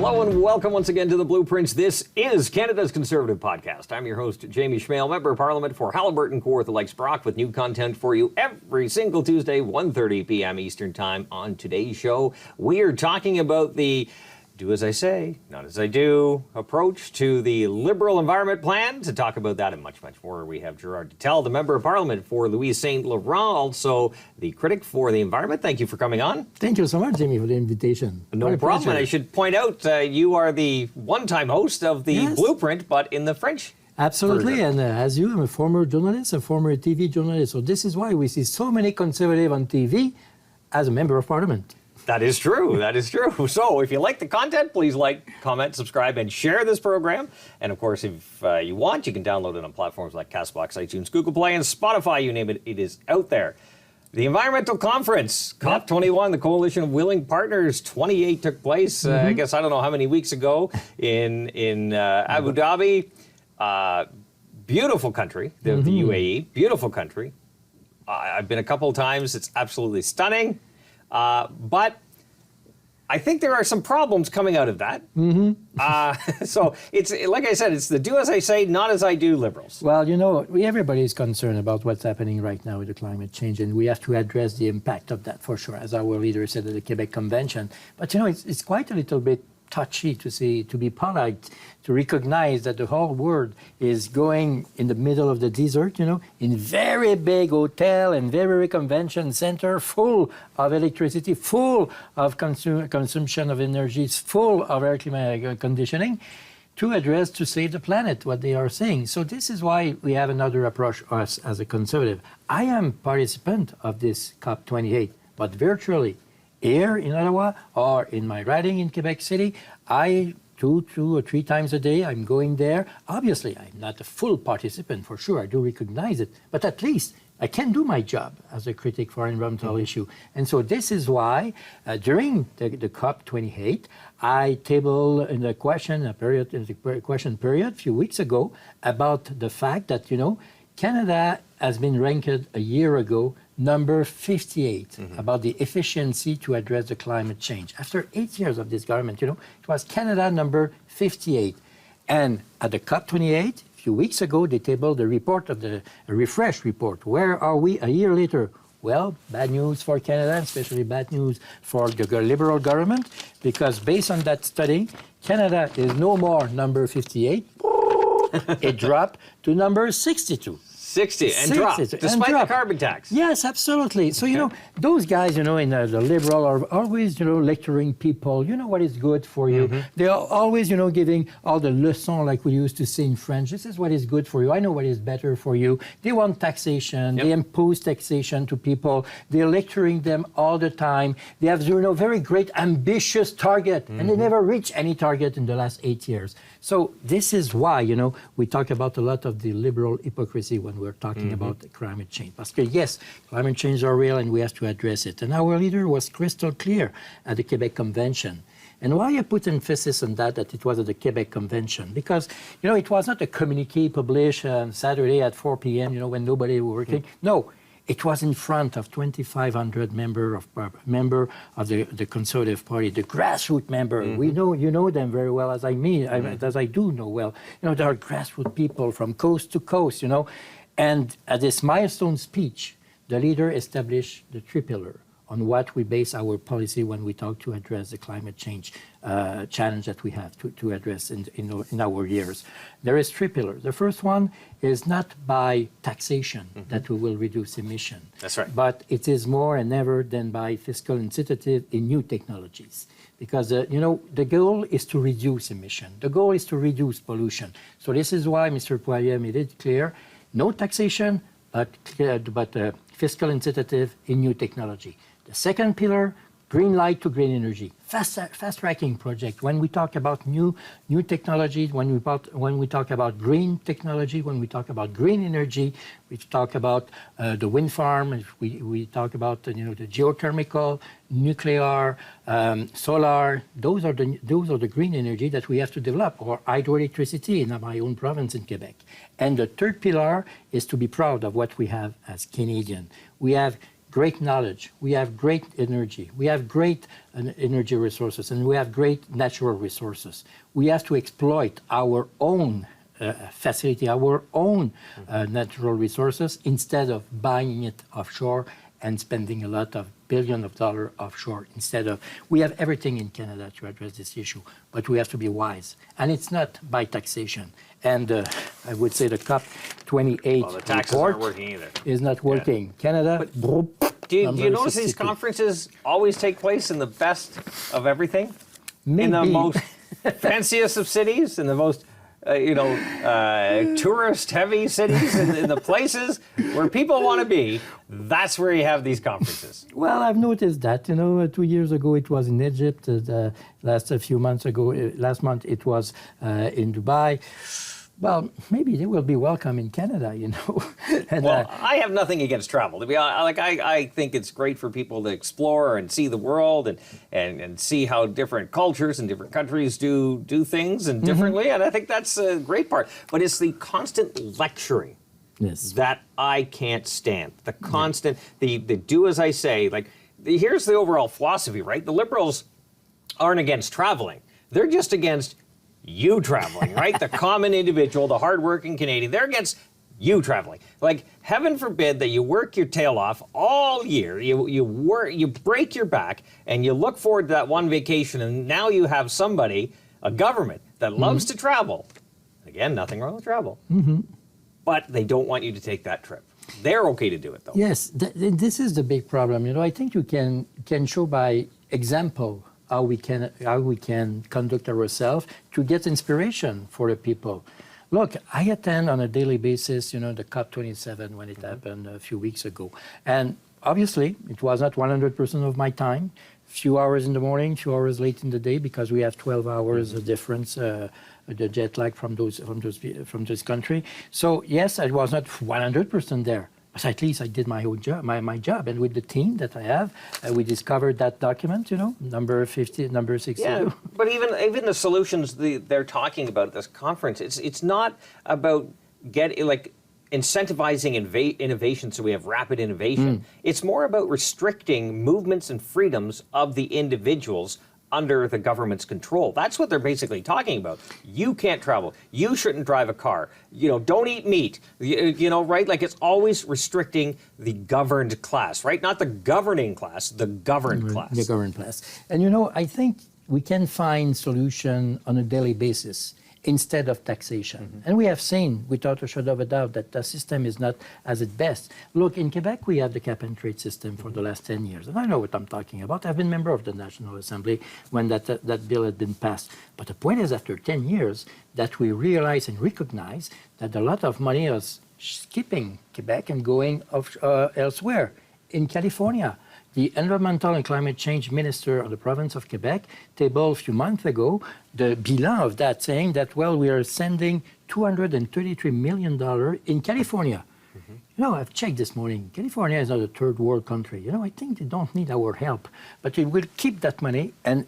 Hello and welcome once again to The Blueprints. This is Canada's Conservative Podcast. I'm your host, Jamie Schmale, Member of Parliament for Haliburton, Kawartha Lakes, Brock, with new content for you every single Tuesday, 1:30 p.m. Eastern Time. On today's show, we are talking about the do as I say, not as I do approach to the Liberal Environment Plan. To talk about that and much, much more, we have Gerard Dittel, the Member of Parliament for Louise St. Laurent, also the critic for the environment. Thank you for coming on. Thank you so much, Jamie, for the invitation. No problem. And I should point out, you are the one-time host of the Blueprint, but in the French Absolutely, version. and as you, I'm a former journalist, a former TV journalist. So this is why we see so many conservatives on TV as a Member of Parliament. That is true. That is true. So if you like the content, please like, comment, subscribe, and share this program. And of course, if you want, you can download it on platforms like CastBox, iTunes, Google Play, and Spotify. You name it, it is out there. The Environmental Conference, COP21, the Coalition of Willing Partners 28 took place, I guess, I don't know how many weeks ago in Abu Dhabi. Beautiful country, the UAE, beautiful country. I've been a couple of times. It's absolutely stunning. But I think there are some problems coming out of that. So it's, like I said, it's the do as I say, not as I do Liberals. Well, you know, everybody is concerned about what's happening right now with the climate change, and we have to address the impact of that for sure, as our leader said at the Quebec Convention. But, you know, it's quite a little bit touchy to be polite, to recognize that the whole world is going in the middle of the desert, you know, in very big hotel and very convention center, full of electricity, full of consumption of energy, full of air conditioning, to save the planet, what they are saying. So this is why we have another approach, us as a conservative. I am participant of this COP28, but virtually. Here in Ottawa or in my riding in Quebec City, two or three times a day, I'm going there. Obviously, I'm not a full participant for sure. I do recognize it. But at least I can do my job as a critic for environmental issue. And so this is why during the COP28, I tabled in the question period a few weeks ago about the fact that, you know, Canada has been ranked a year ago number 58 about the efficiency to address the climate change. After 8 years of this government, you know, it was Canada number 58. And at the COP28, a few weeks ago, they tabled the report of a refresh report. Where are we a year later? Well, bad news for Canada, especially bad news for the Liberal government, because based on that study, Canada is no more number 58. It dropped to number 62. 60 and dropped, despite the carbon tax. Yes, absolutely. So, you know, those guys, you know, in the Liberal are always, you know, lecturing people, you know, what is good for you. They are always, you know, giving all the leçons, like we used to say in French. This is what is good for you. I know what is better for you. They want taxation. They impose taxation to people. They're lecturing them all the time. They have, you know, very great, ambitious target, and they never reach any target in the last 8 years. So this is why, you know, we talk about a lot of the Liberal hypocrisy when we're talking about climate change. Because yes, climate change are real and we have to address it. And our leader was crystal clear at the Quebec Convention. And why I put emphasis on that it was at the Quebec Convention? Because, you know, it was not a communiqué published on Saturday at 4 p.m., you know, when nobody was working. No. It was in front of 2,500 member of the Conservative Party, the grassroots member. We know, you know them very well, as I do know well. You know, there are grassroots people from coast to coast, you know. And at this milestone speech, the leader established the three pillars on what we base our policy when we talk to address the climate change challenge that we have to address in our years. There is three pillars. The first one is not by taxation that we will reduce emission. That's right. But it is more and ever than by fiscal incentive in new technologies. Because, you know, the goal is to reduce emission. The goal is to reduce pollution. So this is why Mr. Poirier made it clear, no taxation, but fiscal incentive in new technology. The second pillar, green light to green energy, fast-tracking project. When we talk about new technologies, when we talk about green technology, when we talk about green energy, we talk about the wind farm. We talk about the geothermal, nuclear, solar. Those are the green energy that we have to develop, or hydroelectricity in my own province in Quebec. And the third pillar is to be proud of what we have as Canadian. We have great knowledge, we have great energy, we have great energy resources, and we have great natural resources. We have to exploit our own facility, our own natural resources, instead of buying it offshore and spending a lot of billions of dollars offshore. Instead of, we have everything in Canada to address this issue, but we have to be wise. And it's not by taxation. And I would say the COP28 Well, the taxes report aren't working either. is not working. Canada, Do you notice these 62. conferences always take place in the best of everything? Maybe. In the most fanciest of cities, in the most tourist-heavy cities, in the places where people want to be, that's where you have these conferences. Well, I've noticed that. 2 years ago it was in Egypt. Last month it was in Dubai. Well, maybe they will be welcome in Canada, And, Well, I have nothing against travel. To be honest, I think it's great for people to explore and see the world and see how different cultures and different countries do things and differently. And I think that's a great part. But it's the constant lecturing that I can't stand. The constant, the do as I say. Here's the overall philosophy, right? The Liberals aren't against traveling. They're just against you traveling, right? The common individual, the hardworking Canadian, they're against you traveling. Heaven forbid that you work your tail off all year, you break your back, and you look forward to that one vacation, and now you have somebody, a government, that loves to travel. Again, nothing wrong with travel. But they don't want you to take that trip. They're okay to do it, though. Yes, this is the big problem. I think you can show by example how we can conduct ourselves to get inspiration for the people. Look, I attend on a daily basis, the COP27 when it happened a few weeks ago. And obviously, it was not 100% of my time. Few hours in the morning, few hours late in the day, because we have 12 hours of difference, the jet lag from this country. So yes, I was not 100% there. But at least I did my own job, my job. And with the team that I have, we discovered that document, number 50, number 62. Yeah, but even the solutions they're talking about at this conference, it's not about incentivizing innovation so we have rapid innovation. It's more about restricting movements and freedoms of the individuals under the government's control. That's what they're basically talking about. You can't travel. You shouldn't drive a car. Don't eat meat. Right? It's always restricting the governed class, right? Not the governing class, the governed class. The governed class. And I think we can find solution on a daily basis instead of taxation. And we have seen, without a shadow of a doubt, that the system is not as its best. Look, in Quebec, we have the cap-and-trade system for the last 10 years. And I know what I'm talking about. I've been member of the National Assembly when that bill had been passed. But the point is, after 10 years, that we realize and recognize that a lot of money is skipping Quebec and going elsewhere. In California, the Environmental and Climate Change Minister of the province of Quebec tabled a few months ago the bilan of that, saying that, we are sending $233 million in California. I've checked this morning. California is not a third world country. I think they don't need our help. But we will keep that money and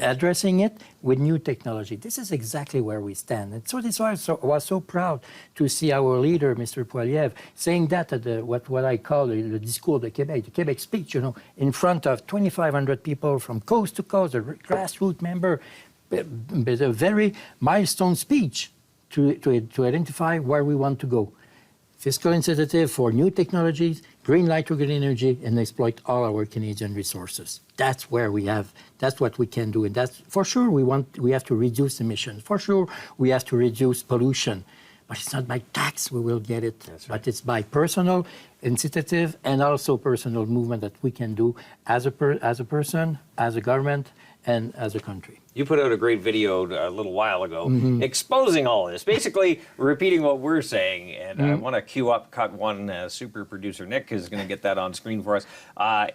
addressing it with new technology. This is exactly where we stand. And so this was I was so proud to see our leader, Mr. Poilievre, saying that at what I call the Discours de Québec, the Quebec speech, in front of 2,500 people from coast to coast, a grassroots member, with a very milestone speech to identify where we want to go. Fiscal incentive for new technologies, green light to green energy, and exploit all our Canadian resources. That's where that's what we can do. And that's, for sure, we have to reduce emissions. For sure, we have to reduce pollution. But it's not by tax we will get it, but it's by personal incentive and also personal movement that we can do as a person, as a government, and as a country. You put out a great video a little while ago exposing all this, basically repeating what we're saying. And I want to cue up cut one. Super producer Nick is going to get that on screen for us.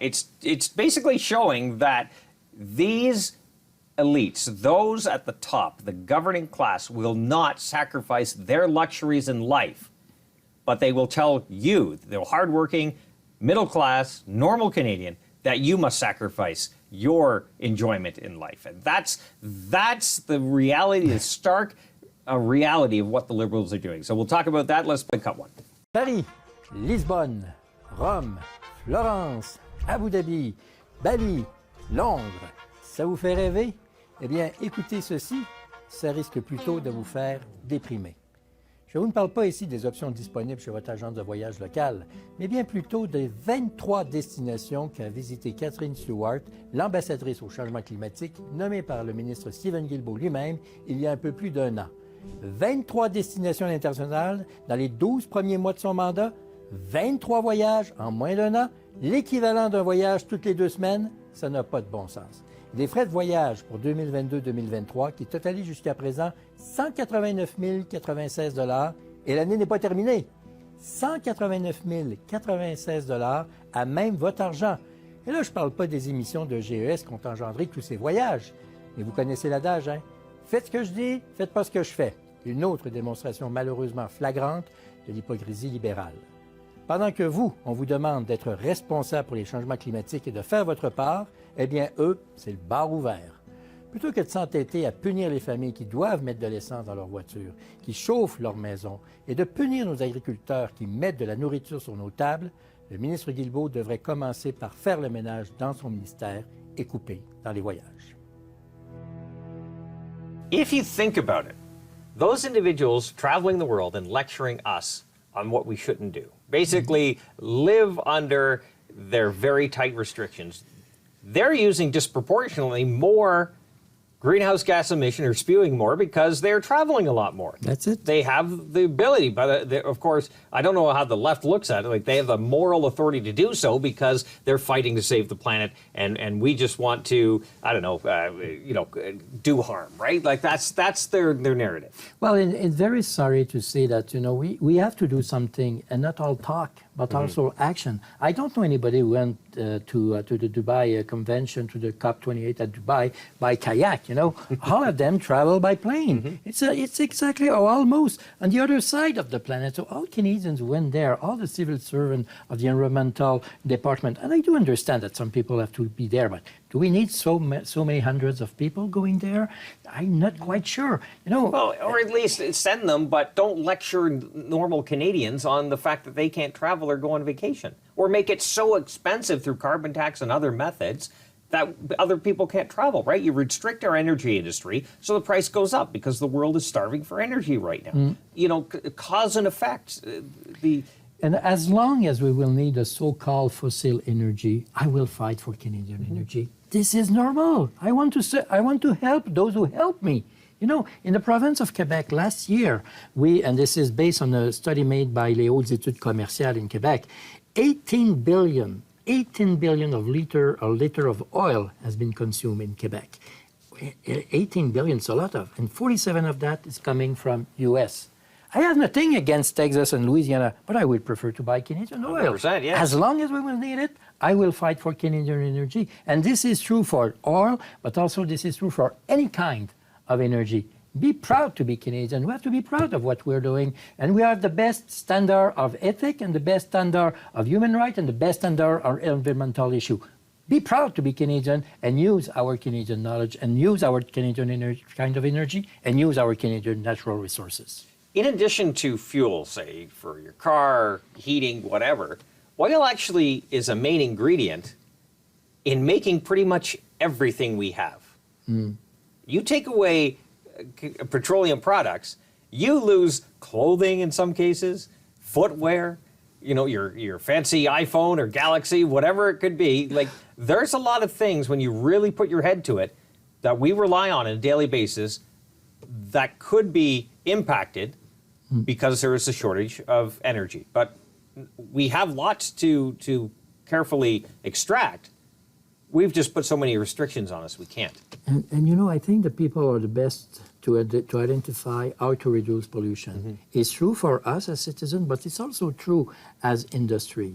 It's basically showing that these elites, those at the top, the governing class, will not sacrifice their luxuries in life, but they will tell you, the hardworking, middle class, normal Canadian, that you must sacrifice your enjoyment in life. And that's the reality, the stark reality of what the Liberals are doing. So we'll talk about that. Let's play cut one. Paris, Lisbonne, Rome, Florence, Abu Dhabi, Bali, Londres. Ça vous fait rêver? Eh bien, écoutez ceci, ça risque plutôt de vous faire déprimer. Je ne vous parle pas ici des options disponibles chez votre agence de voyage locale, mais bien plutôt des 23 destinations qu'a visité Catherine Stewart, l'ambassadrice au changement climatique, nommée par le ministre Steven Guilbeault lui-même il y a un peu plus d'un an. 23 destinations internationales dans les 12 premiers mois de son mandat, 23 voyages en moins d'un an, l'équivalent d'un voyage toutes les 2 semaines, ça n'a pas de bon sens. Des frais de voyage pour 2022-2023 qui totalisent jusqu'à présent 189 096 $ et l'année n'est pas terminée. 189 096 $ à même votre argent. Et là, je ne parle pas des émissions de GES qu'ont engendré tous ces voyages. Mais vous connaissez l'adage, hein? Faites ce que je dis, faites pas ce que je fais. Une autre démonstration malheureusement flagrante de l'hypocrisie libérale. Pendant que vous, on vous demande d'être responsable pour les changements climatiques et de faire votre part, eh bien, eux, c'est le bar ouvert. Plutôt que de s'entêter à punir les familles qui doivent mettre de l'essence dans leur voiture, qui chauffent leur maison, et de punir nos agriculteurs qui mettent de la nourriture sur nos tables, le ministre Guilbeault devrait commencer par faire le ménage dans son ministère et couper dans les voyages. If you think about it, those individuals traveling the world and lecturing us on what we shouldn't do, basically live under their very tight restrictions, they're using disproportionately more greenhouse gas emission or spewing more because they're traveling a lot more. That's it. They have the ability, but of course, I don't know how the left looks at it. Like they have the moral authority to do so because they're fighting to save the planet, and we just want to, I don't know, do harm, right? Like that's their narrative. Well, it's very sorry to say that, we have to do something and not all talk, but also action. I don't know anybody who went to the Dubai convention, to the COP28 at Dubai by kayak, All of them travel by plane. It's exactly, or almost, on the other side of the planet. So all Canadians went there, all the civil servants of the environmental department. And I do understand that some people have to be there, but do we need so many hundreds of people going there? I'm not quite sure. Well, or at least send them, but don't lecture normal Canadians on the fact that they can't travel or go on vacation, or make it so expensive through carbon tax and other methods that other people can't travel, right? You restrict our energy industry, so the price goes up because the world is starving for energy right now. Cause and effect. And as long as we will need a so-called fossil energy, I will fight for Canadian energy. This is normal. I want to help those who help me. In the province of Quebec last year, and this is based on a study made by les Hautes Études Commerciales in Quebec, 18 billion of liter of oil has been consumed in Quebec. 18 billion is a lot of, and 47 of that is coming from U.S. I have nothing against Texas and Louisiana, but I would prefer to buy Canadian oil. 100%, yes. As long as we will need it, I will fight for Canadian energy. And this is true for oil, but also this is true for any kind of energy. Be proud to be Canadian. We have to be proud of what we're doing. And we have the best standard of ethic and the best standard of human rights and the best standard of environmental issue. Be proud to be Canadian and use our Canadian knowledge and use our Canadian kind of energy and use our Canadian natural resources. In addition to fuel, say, for your car, heating, whatever, oil actually is a main ingredient in making pretty much everything we have. You take away petroleum products, you lose clothing in some cases, footwear, your fancy iPhone or Galaxy, whatever it could be. Like, there's a lot of things when you really put your head to it that we rely on a daily basis that could be impacted because there is a shortage of energy. But we have lots to carefully extract. We've just put so many restrictions on us, we can't. And I think the people are the best to identify how to reduce pollution. It's true for us as citizens, but it's also true as industry.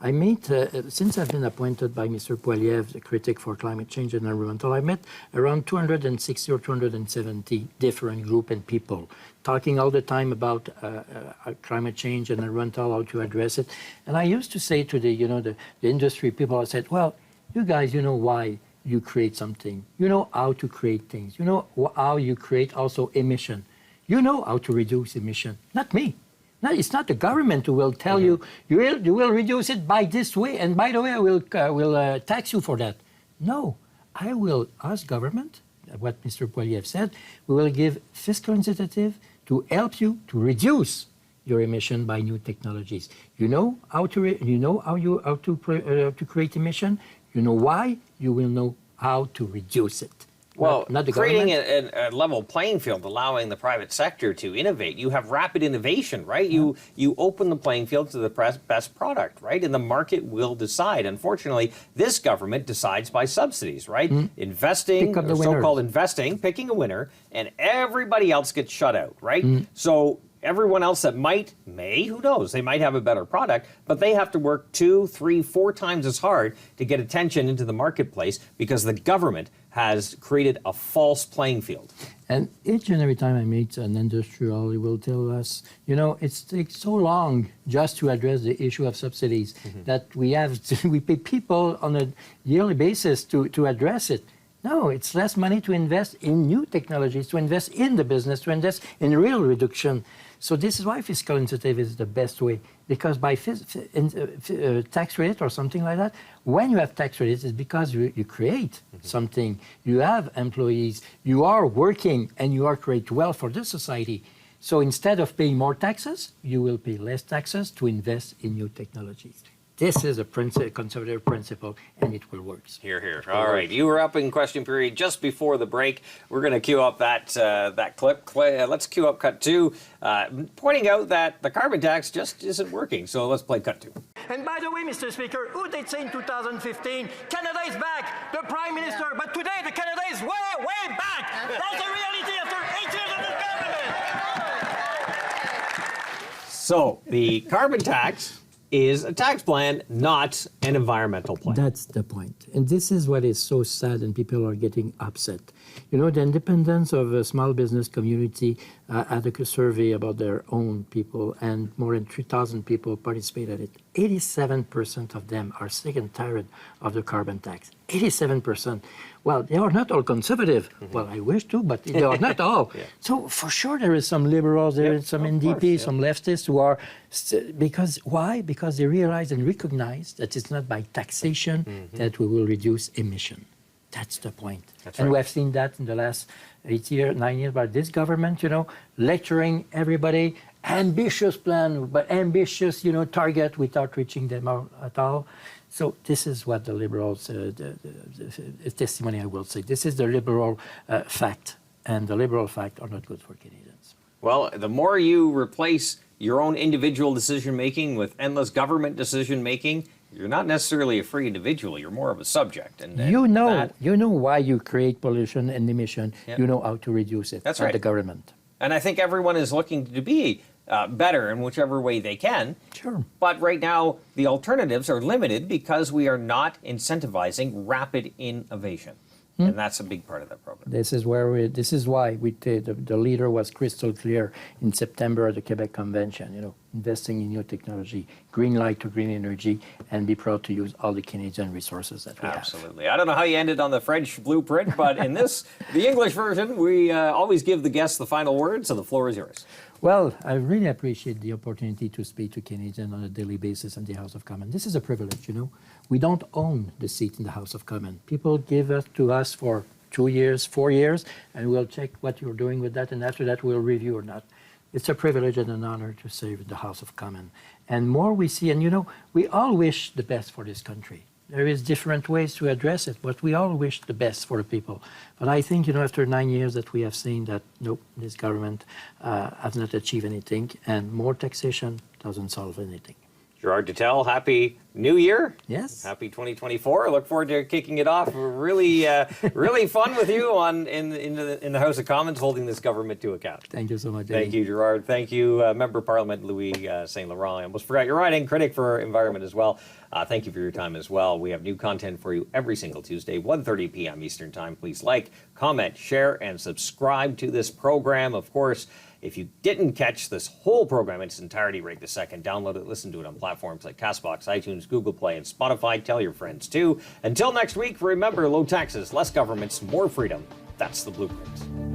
I met, since I've been appointed by Mr. Poiliev, the critic for climate change and environmental, I met around 260 or 270 different groups and people talking all the time about climate change and environmental, how to address it. And I used to say to the industry people, I said, well, you guys, why you create something. You know how to create things. You know how you create also emission. You know how to reduce emission. Not me. No, it's not the government who will tell you, you will reduce it by this way, and by the way, I will tax you for that. No, I will ask government, what Mr. Poilievre said, we will give fiscal incentive to help you to reduce your emission by new technologies. You know how to create emission. You know why. You will know how to reduce it. Well, not the creating government. a level playing field, allowing the private sector to innovate. You have rapid innovation, right? You open the playing field to the best product, right? And the market will decide. Unfortunately, this government decides by subsidies, right? Investing, or so-called investing, picking a winner, and everybody else gets shut out, right? So everyone else that may, who knows, they might have a better product, but they have to work 2, 3, 4 times as hard to get attention into the marketplace because the government has created a false playing field. And each and every time I meet an industrial, he will tell us, it takes so long just to address the issue of subsidies that we pay people on a yearly basis to address it. No, it's less money to invest in new technologies, to invest in the business, to invest in real reduction. So this is why fiscal incentive is the best way, because by tax rate or something like that, when you have tax rates, it's because you create something, you have employees, you are working, and you are create wealth for the society. So instead of paying more taxes, you will pay less taxes to invest in new technologies. This is a conservative principle, and it will work. Hear, hear. All right. You were up in question period just before the break. We're going to cue up that clip. Let's cue up cut 2, pointing out that the carbon tax just isn't working. So let's play cut 2. And by the way, Mr. Speaker, who did say in 2015, Canada is back, the Prime Minister, but today the Canada is way, way back. That's the reality after 8 years of this government. So the carbon tax is a tax plan, not an environmental plan. That's the point. And this is what is so sad, and people are getting upset. The independence of a small business community had a survey about their own people, and more than 3,000 people participated in it. 87% of them are sick and tired of the carbon tax. 87%. Well, they are not all conservative. Well, I wish to, but they are not all. So for sure there is some liberals, there is some NDP, some leftists who are, because why? Because they realize and recognize that it's not by taxation that we will reduce emission. That's the point. That's and right. we have seen that in the last 9 years by this government, lecturing everybody, ambitious plan, but ambitious, target without reaching them at all. So this is what the liberals, the testimony I will say, this is the liberal fact, and the liberal fact are not good for Canadians. Well, the more you replace your own individual decision-making with endless government decision-making, you're not necessarily a free individual. You're more of a subject. And you know why you create pollution and emission. You know how to reduce it. That's not right. The government. And I think everyone is looking to be better in whichever way they can. Sure. But right now, the alternatives are limited because we are not incentivizing rapid innovation. And that's a big part of that program. This is why the leader was crystal clear in September at the Quebec Convention, investing in new technology, green light to green energy, and be proud to use all the Canadian resources that we have. Absolutely. I don't know how you ended on the French blueprint, but in the English version, we always give the guests the final word, so the floor is yours. Well, I really appreciate the opportunity to speak to Canadians on a daily basis in the House of Commons. This is a privilege, We don't own the seat in the House of Commons. People give it to us for 2 years, 4 years, and we'll check what you're doing with that, and after that we'll review or not. It's a privilege and an honor to serve in the House of Commons. And more we see, and we all wish the best for this country. There is different ways to address it, but we all wish the best for the people. But I think, after 9 years that we have seen that, nope, this government has not achieved anything, and more taxation doesn't solve anything. Gerard Dutel, Happy New Year. Yes. Happy 2024. I look forward to kicking it off. Really, really fun with you in the House of Commons, holding this government to account. Thank you so much. Thank you, Gerard. Thank you, Member of Parliament Louis St. Laurent. I almost forgot you're writing critic for environment as well. Thank you for your time as well. We have new content for you every single Tuesday, 1:30 p.m. Eastern Time. Please like, comment, share, and subscribe to this program. Of course, if you didn't catch this whole program in its entirety right this second, download it, listen to it on platforms like CastBox, iTunes, Google Play, and Spotify. Tell your friends too. Until next week, remember, low taxes, less governments, more freedom. That's the blueprint.